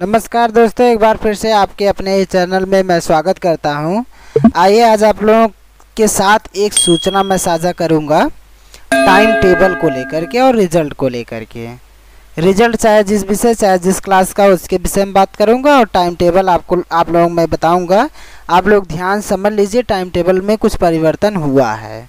नमस्कार दोस्तों, एक बार फिर से आपके अपने इस चैनल में मैं स्वागत करता हूं। आइए आज आप लोगों के साथ एक सूचना मैं साझा करूंगा टाइम टेबल को लेकर के और रिजल्ट को लेकर के। रिजल्ट चाहे जिस विषय चाहे जिस क्लास का उसके विषय में बात करूंगा और टाइम टेबल आप लोगों को मैं बताऊंगा। आप लोग ध्यान समझ लीजिए, टाइम टेबल में कुछ परिवर्तन हुआ है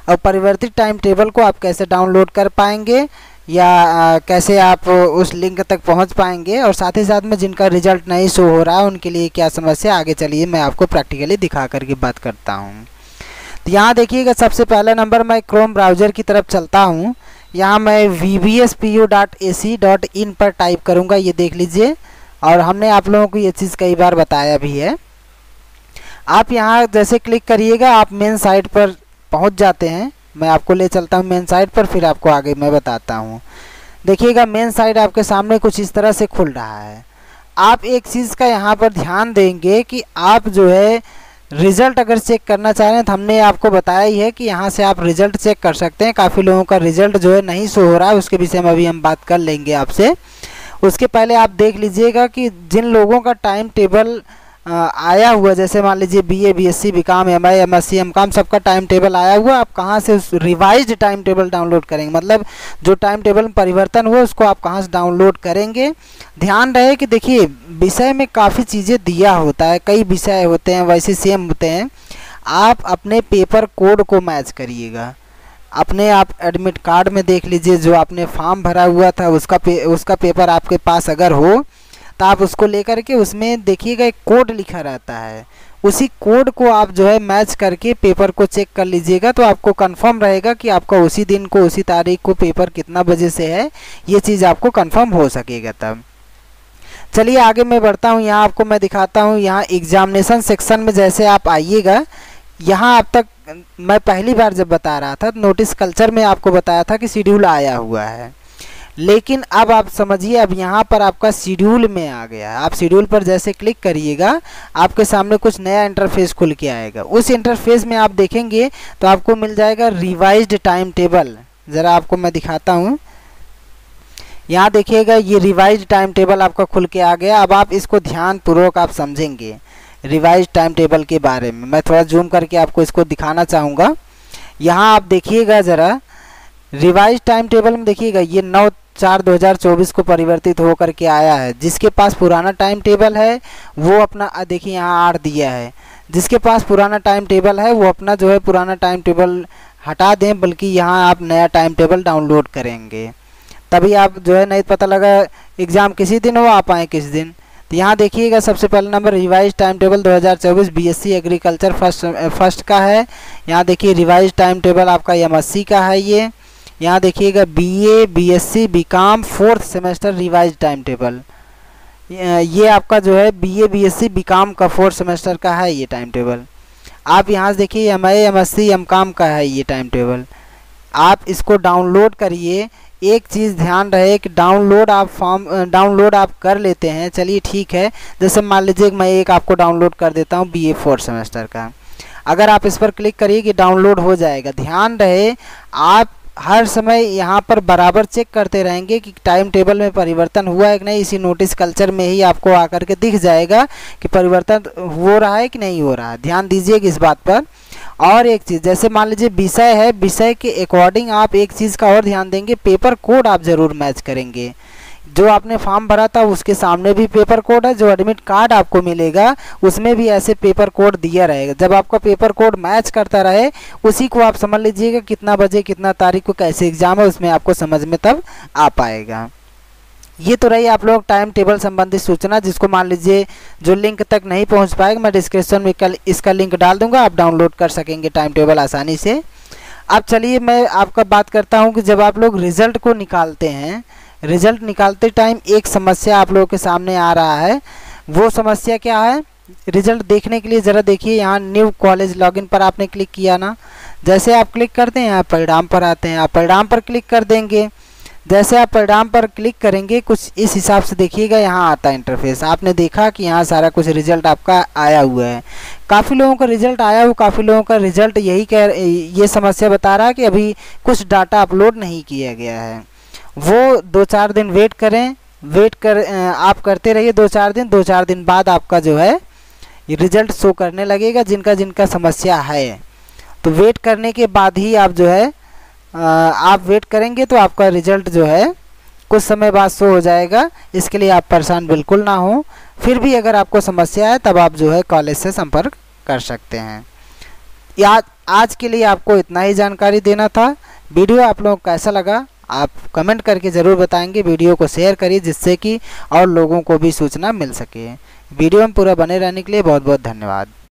और परिवर्तित टाइम टेबल को आप कैसे डाउनलोड कर पाएंगे या कैसे आप उस लिंक तक पहुंच पाएंगे, और साथ ही साथ में जिनका रिजल्ट नहीं शो हो रहा है उनके लिए क्या समस्या, आगे चलिए मैं आपको प्रैक्टिकली दिखा करके बात करता हूं। तो यहाँ देखिएगा, सबसे पहला नंबर मैं क्रोम ब्राउज़र की तरफ चलता हूं। यहाँ मैं vbspu.ac.in पर टाइप करूँगा, ये देख लीजिए। और हमने आप लोगों को ये चीज़ कई बार बताया भी है। आप यहाँ जैसे क्लिक करिएगा आप मेन साइट पर पहुँच जाते हैं। मैं आपको ले चलता हूँ मेन साइट पर, फिर आपको आगे मैं बताता हूँ। देखिएगा मेन साइट आपके सामने कुछ इस तरह से खुल रहा है। आप एक चीज़ का यहाँ पर ध्यान देंगे कि आप जो है रिज़ल्ट अगर चेक करना चाह रहे हैं तो हमने आपको बताया ही है कि यहाँ से आप रिज़ल्ट चेक कर सकते हैं। काफ़ी लोगों का रिज़ल्ट जो है नहीं शो हो रहा है, उसके विषय में अभी हम बात कर लेंगे आपसे। उसके पहले आप देख लीजिएगा कि जिन लोगों का टाइम टेबल आया हुआ, जैसे मान लीजिए BA BSc BCom MA MSc MCom सबका टाइम टेबल आया हुआ, आप कहाँ से उस रिवाइज्ड टाइम टेबल डाउनलोड करेंगे, मतलब जो टाइम टेबल में परिवर्तन हुआ उसको आप कहाँ से डाउनलोड करेंगे। ध्यान रहे कि देखिए विषय में काफ़ी चीज़ें दिया होता है, कई विषय होते हैं वैसे सेम होते हैं। आप अपने पेपर कोड को मैच करिएगा। अपने आप एडमिट कार्ड में देख लीजिए, जो आपने फॉर्म भरा हुआ था उसका पेपर आपके पास अगर हो तो आप उसको लेकर के उसमें देखिएगा एक कोड लिखा रहता है, उसी कोड को आप जो है मैच करके पेपर को चेक कर लीजिएगा, तो आपको कंफर्म रहेगा कि आपका उसी दिन को उसी तारीख को पेपर कितना बजे से है, ये चीज़ आपको कंफर्म हो सकेगा तब। चलिए आगे मैं बढ़ता हूँ। यहाँ आपको मैं दिखाता हूँ। यहाँ एग्जामिनेशन सेक्शन में जैसे आप आइएगा, यहाँ अब तक मैं पहली बार जब बता रहा था नोटिस कल्चर में आपको बताया था कि शेड्यूल आया हुआ है, लेकिन अब आप समझिए अब यहाँ पर आपका शेड्यूल में आ गया है। आप शेड्यूल पर जैसे क्लिक करिएगा आपके सामने कुछ नया इंटरफेस खुल के आएगा। उस इंटरफेस में आप देखेंगे तो आपको मिल जाएगा रिवाइज्ड टाइम टेबल। ज़रा आपको मैं दिखाता हूँ। यहाँ देखिएगा ये रिवाइज्ड टाइम टेबल आपका खुल के आ गया। अब आप इसको ध्यानपूर्वक आप समझेंगे रिवाइज्ड टाइम टेबल के बारे में। मैं थोड़ा जूम करके आपको इसको दिखाना चाहूँगा। यहाँ आप देखिएगा ज़रा रिवाइज टाइम टेबल में देखिएगा ये 9/4/2024 को परिवर्तित होकर के आया है। जिसके पास पुराना टाइम टेबल है वो अपना देखिए यहाँ 8 दिया है। जिसके पास पुराना टाइम टेबल है वो अपना जो है पुराना टाइम टेबल हटा दें, बल्कि यहाँ आप नया टाइम टेबल डाउनलोड करेंगे, तभी आप जो है नहीं पता लगा एग्ज़ाम किसी दिन हो आप आए किस दिन। तो यहाँ देखिएगा सबसे पहला number revise time table 2024 BSc agriculture first का है। यहाँ देखिए रिवाइज टाइम टेबल आपका MSc का है। ये यहाँ देखिएगा BA BSc BCom 4th semester revise time table, ये आपका जो है BA BSc BCom का 4th सेमेस्टर का है ये टाइम टेबल। आप यहाँ से देखिए MA MSc MCom का है ये टाइम टेबल। आप इसको डाउनलोड करिए। एक चीज़ ध्यान रहे कि डाउनलोड आप कर लेते हैं, चलिए ठीक है। जैसे मान लीजिए मैं एक आपको डाउनलोड कर देता हूँ BA 4th सेमेस्टर का। अगर आप इस पर क्लिक करिए कि डाउनलोड हो जाएगा। ध्यान रहे आप हर समय यहाँ पर बराबर चेक करते रहेंगे कि टाइम टेबल में परिवर्तन हुआ है कि नहीं। इसी नोटिस कल्चर में ही आपको आकर के दिख जाएगा कि परिवर्तन हो रहा है कि नहीं हो रहा है। ध्यान दीजिएगा इस बात पर। और एक चीज़, जैसे मान लीजिए विषय है, विषय के अकॉर्डिंग आप एक चीज़ का और ध्यान देंगे, पेपर कोड आप ज़रूर मैच करेंगे। जो आपने फॉर्म भरा था उसके सामने भी पेपर कोड है, जो एडमिट कार्ड आपको मिलेगा उसमें भी ऐसे पेपर कोड दिया रहेगा। जब आपका पेपर कोड मैच करता रहे उसी को आप समझ लीजिएगा कितना बजे कितना तारीख को कैसे एग्ज़ाम है, उसमें आपको समझ में तब आ पाएगा। ये तो रही आप लोग टाइम टेबल संबंधित सूचना, जिसको मान लीजिए जो लिंक तक नहीं पहुंच पाएगा मैं डिस्क्रिप्शन में इसका लिंक डाल दूंगा, आप डाउनलोड कर सकेंगे टाइम टेबल आसानी से। अब चलिए मैं आपका बात करता हूं कि जब आप लोग रिज़ल्ट को निकालते हैं, रिज़ल्ट निकालते टाइम एक समस्या आप लोगों के सामने आ रहा है। वो समस्या क्या है, रिज़ल्ट देखने के लिए ज़रा देखिए यहाँ न्यू कॉलेज लॉगिन पर आपने क्लिक किया ना। जैसे आप क्लिक करते हैं आप परिणाम पर आते हैं, आप परिणाम पर क्लिक कर देंगे। जैसे आप परिणाम पर क्लिक करेंगे कुछ इस हिसाब से देखिएगा यहाँ आता है इंटरफेस। आपने देखा कि यहाँ सारा कुछ रिजल्ट आपका आया हुआ है। काफ़ी लोगों का रिजल्ट आया हुआ, काफ़ी लोगों का रिजल्ट ये समस्या बता रहा है कि अभी कुछ डाटा अपलोड नहीं किया गया है। वो 2-4 दिन वेट करें, आप करते रहिए 2-4 दिन बाद आपका जो है ये रिजल्ट शो करने लगेगा, जिनका जिनका समस्या है। तो वेट करने के बाद ही आप जो है आप वेट करेंगे तो आपका रिजल्ट जो है कुछ समय बाद शो हो जाएगा। इसके लिए आप परेशान बिल्कुल ना हो। फिर भी अगर आपको समस्या है तब आप जो है कॉलेज से संपर्क कर सकते हैं। आज के लिए आपको इतना ही जानकारी देना था। वीडियो आप लोगों को कैसा लगा आप कमेंट करके ज़रूर बताएंगे। वीडियो को शेयर करिए जिससे कि और लोगों को भी सूचना मिल सके। वीडियो में पूरा बने रहने के लिए बहुत बहुत धन्यवाद।